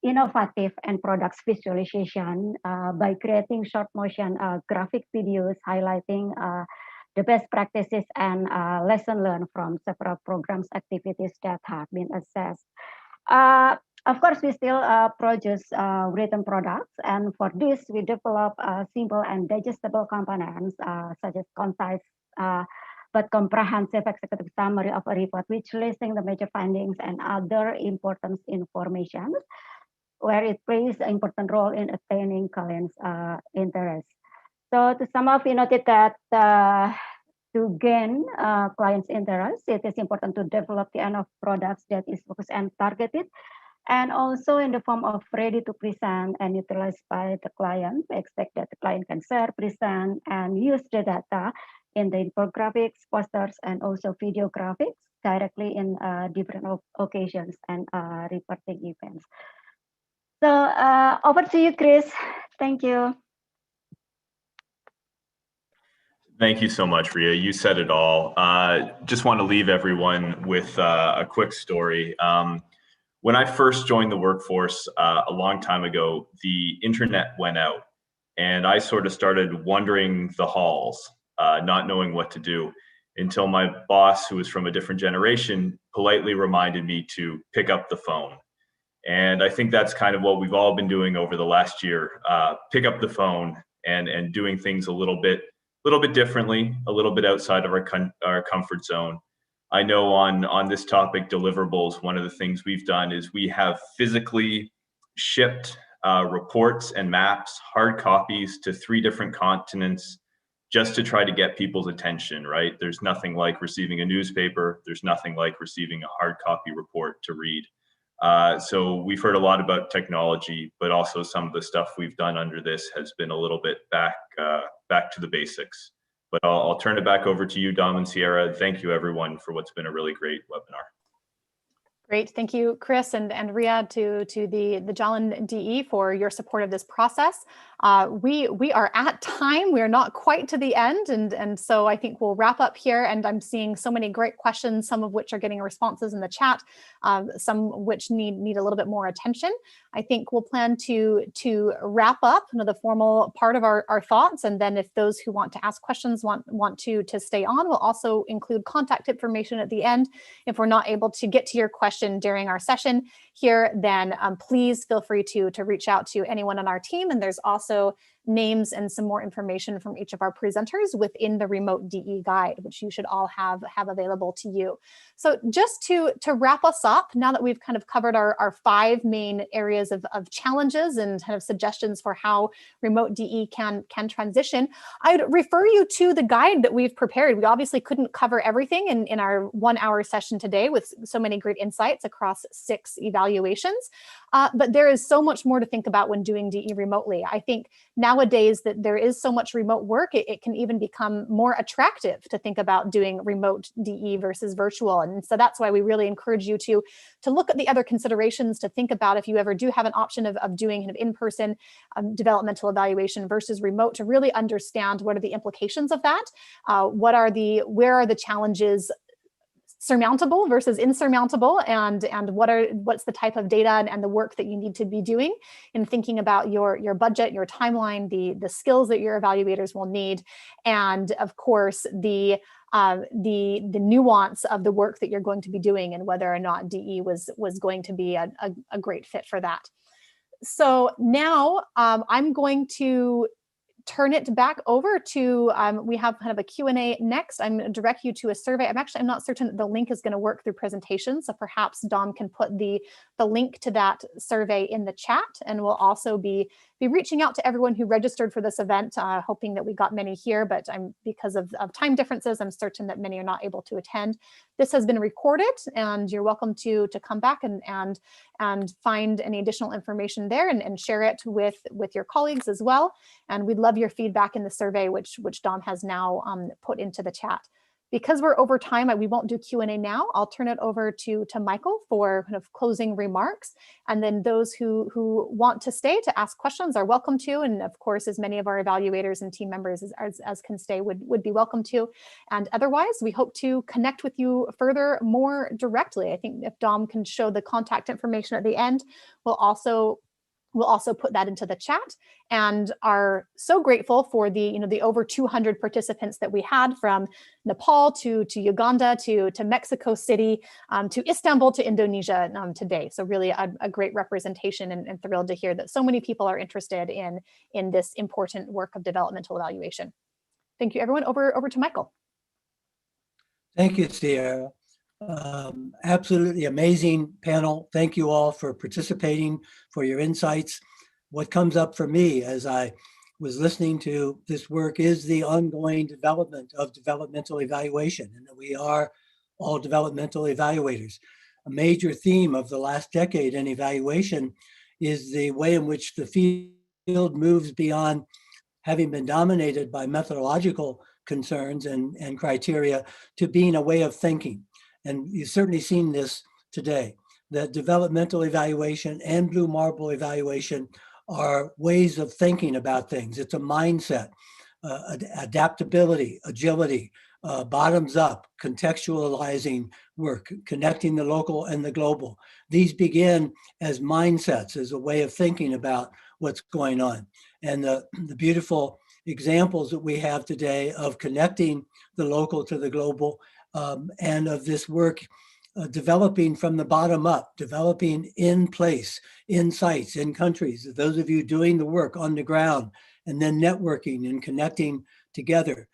innovative and products visualization by creating short motion graphic videos highlighting the best practices and lesson learned from several programs activities that have been assessed. Of course, we still produce written products, and for this, we develop simple and digestible components such as concise but comprehensive executive summary of a report, which listing the major findings and other important information, where it plays an important role in attaining clients' interest. So to sum up, we noted that to gain clients' interest, it is important to develop the enough products that is focused and targeted, and also in the form of ready to present and utilized by the client. We expect that the client can share, present, and use the data in the infographics, posters, and also video graphics directly in different occasions and reporting events. So over to you, Chris. Thank you. Thank you so much, Ria. You said it all. Just want to leave everyone with a quick story. When I first joined the workforce a long time ago, the internet went out and I sort of started wandering the halls, not knowing what to do, until my boss, who was from a different generation, politely reminded me to pick up the phone. And I think that's kind of what we've all been doing over the last year, pick up the phone and doing things a little bit differently, a little bit outside of our comfort zone. I know on this topic, deliverables, one of the things we've done is we have physically shipped reports and maps, hard copies to 3 different continents just to try to get people's attention, right? There's nothing like receiving a newspaper. There's nothing like receiving a hard copy report to read. So we've heard a lot about technology, but also some of the stuff we've done under this has been a little bit back to the basics. But I'll turn it back over to you, Dom and Sierra. Thank you, everyone, for what's been a really great webinar. Great, thank you, Chris and Riyadh, to the Jolin DE for your support of this process. We are at time. We are not quite to the end, and so I think we'll wrap up here. And I'm seeing so many great questions, some of which are getting responses in the chat, some which need a little bit more attention. I think we'll plan to wrap up the formal part of our thoughts, and then if those who want to ask questions want to stay on, we'll also include contact information at the end. If we're not able to get to your question during our session here, then please feel free to reach out to anyone on our team. And there's also names and some more information from each of our presenters within the remote DE guide, which you should all have available to you. So just to wrap us up, now that we've kind of covered our 5 main areas of challenges and kind of suggestions for how remote DE can transition, I'd refer you to the guide that we've prepared. We obviously couldn't cover everything in our 1-hour session today with so many great insights across 6 evaluations, but there is so much more to think about when doing DE remotely. I think nowadays that there is so much remote work, it can even become more attractive to think about doing remote DE versus virtual. And so that's why we really encourage you to look at the other considerations, to think about if you ever do have an option of doing kind of in-person developmental evaluation versus remote, to really understand what are the implications of that, where are the challenges surmountable versus insurmountable, and what's the type of data and the work that you need to be doing in thinking about your budget, your timeline, the skills that your evaluators will need, and of course the nuance of the work that you're going to be doing and whether or not DE was going to be a great fit for that. So now I'm going to turn it back over to, we have kind of a Q&A next. I'm going to direct you to a survey. I'm not certain that the link is going to work through presentation, so perhaps Dom can put the link to that survey in the chat, and we'll also be reaching out to everyone who registered for this event, hoping that we got many here, but because of time differences, I'm certain that many are not able to attend. This has been recorded, and you're welcome to come back and find any additional information there and share it with your colleagues as well. And we'd love your feedback in the survey, which Dom has now put into the chat. Because we're over time, we won't do Q&A now. I'll turn it over to Michael for kind of closing remarks. And then those who want to stay to ask questions are welcome to. And of course, as many of our evaluators and team members as can stay would be welcome to. And otherwise, we hope to connect with you further more directly. I think if Dom can show the contact information at the end, we'll also put that into the chat, and are so grateful for the over 200 participants that we had from Nepal to Uganda to Mexico City to Istanbul to Indonesia today. So really a great representation, and thrilled to hear that so many people are interested in this important work of developmental evaluation. Thank you, everyone. Over to Michael. Thank you, Sierra. Absolutely amazing panel. Thank you all for participating, for your insights. What comes up for me as I was listening to this work is the ongoing development of developmental evaluation, and that we are all developmental evaluators. A major theme of the last decade in evaluation is the way in which the field moves beyond having been dominated by methodological concerns and criteria to being a way of thinking. And you've certainly seen this today, that developmental evaluation and Blue Marble evaluation are ways of thinking about things. It's a mindset, adaptability, agility, bottoms up, contextualizing work, connecting the local and the global. These begin as mindsets, as a way of thinking about what's going on. And the beautiful examples that we have today of connecting the local to the global, and of this work developing from the bottom up, developing in place, in sites, in countries. Those of you doing the work on the ground, and then networking and connecting together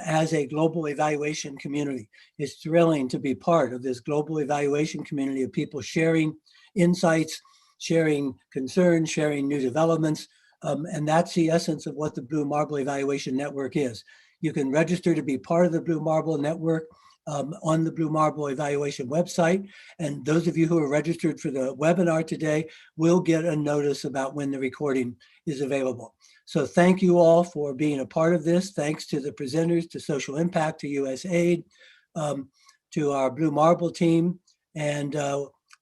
as a global evaluation community. It's thrilling to be part of this global evaluation community of people sharing insights, sharing concerns, sharing new developments. And that's the essence of what the Blue Marble Evaluation Network is. You can register to be part of the Blue Marble Network on the Blue Marble Evaluation website. And those of you who are registered for the webinar today will get a notice about when the recording is available. So thank you all for being a part of this. Thanks to the presenters, to Social Impact, to USAID, to our Blue Marble team, and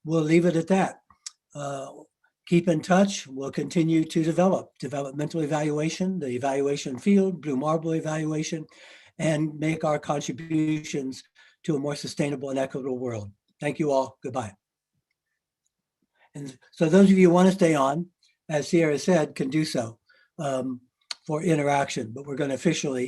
we'll leave it at that. Keep in touch. We'll continue to develop developmental evaluation, the evaluation field, Blue Marble evaluation, and make our contributions to a more sustainable and equitable world. Thank you all. Goodbye. And so those of you who want to stay on, as Sierra said, can do so for interaction, but we're going to officially